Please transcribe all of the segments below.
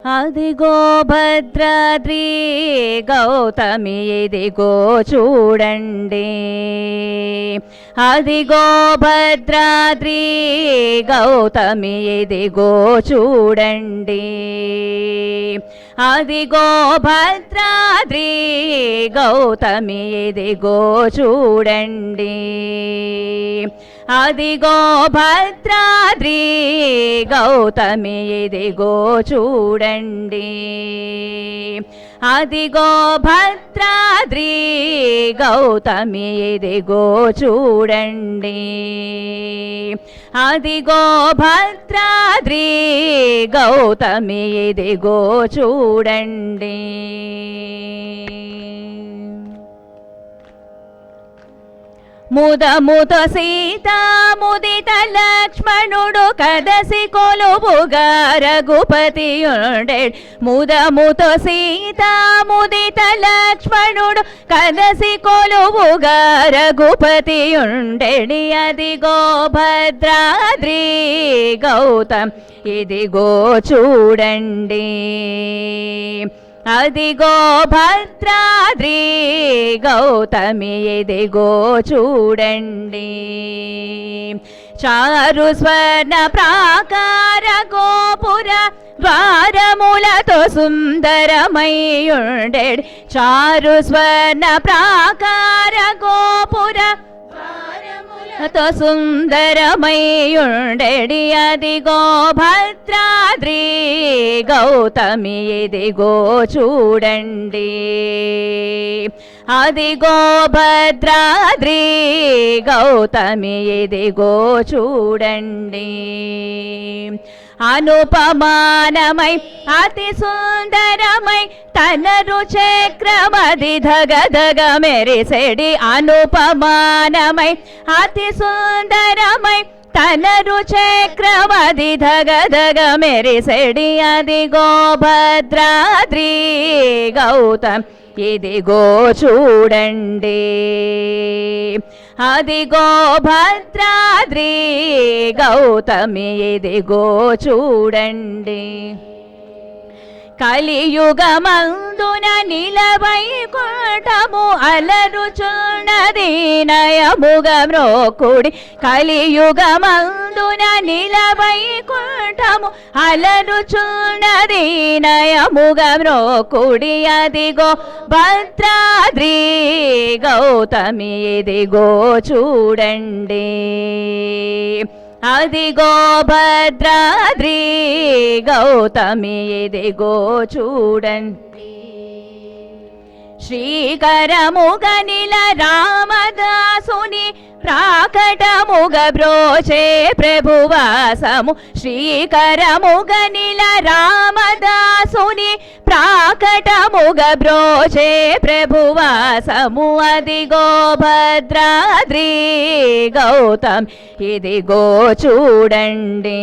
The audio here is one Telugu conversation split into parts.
అదిగో భద్రాద్రి గౌతమి ఇదిగో చూడండి, అదిగో భద్రాద్రి గౌతమి ఇదిగో చూడండి, అదిగో భద్రాద్రి గౌతమి ఇదిగో చూడండి, అదిగో భద్రాద్రి గౌతమి ఇదిగో చూడండి, అదిగో భద్రాద్రి గౌతమి ఇదిగో చూడండి, అదిగో భద్రాద్రి గౌతమి ఇదిగో చూడండి. ముదముతో సీతా ముదిత లక్ష్మణుడు కదసి కొలువుగా రఘుపతియుండెడు, ముదముతో సీతా ముదిత లక్ష్మణుడు కదసి కొలువుగా రఘుపతియుండెడి, అదిగో భద్రాద్రి గౌతమ్ ఇదిగో చూడండి, అదిగో భద్రాద్రి గౌతమి ఇదిగో చూడండి, చారు స్వర్ణ ప్రాకార గోపుర ద్వారములతో సుందరమయ్యుండెడు, చారు స్వర్ణ ప్రాకార గోపుర తో సుందరమయ్యుండెడి, అదిగో భద్రాద్రి గౌతమి ఇదిగో చూడండి, అదిగో భద్రాద్రి గౌతమి ఇదిగో చూడండి. అనుపమానమై అతి సుందరమై తనరు చక్రమది ధగధగ మెరిసెడి, అనుపమానమై అతి సుందరమై తనరు చక్రమది ధగధగ మెరిసెడి, అదిగో భద్రాద్రి గౌతమ్ ఇదిగో చూడండి, అదిగో భద్రాద్రి గౌతమి ఇదిగో చూడండి. కలియుగమందున నిలవైకుంఠము అలరుచున్నది నయముగ మ్రోకుడి, కలియుగమందున నిలవైకుంఠము అలరుచున్నది నయముగ మ్రోకుడి, అదిగో భద్రాద్రి గౌతమి ఇదిగో చూడండి, అదిగో భద్రాద్రి గౌతమి ఇదిగో చూడండి. శ్రీకరముగ నిల రామదాసుని ప్రాకటముగ బ్రోచే ప్రభువాసము, శ్రీకరముగ నిల రామదాసుని ప్రాకటముగ బ్రోచే ప్రభువాసము, అదిగో భద్రాద్రి గౌతమ్ ఇదిగో చూడండి,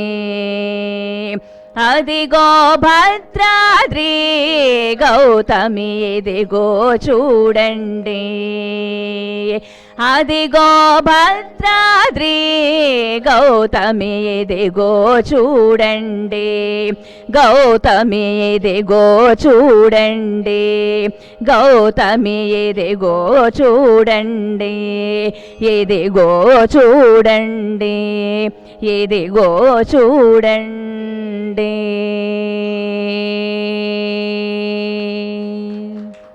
అదిగో భద్రాద్రి గౌతమి ఇదిగో చూడండి, అదిగో భద్రాద్రి గౌతమి ఇదిగో చూడండి, గౌతమి ఇదిగో చూడండి, గౌతమి ఇదిగో చూడండి, ఇదిగో చూడండి, ఇదిగో చూడండి.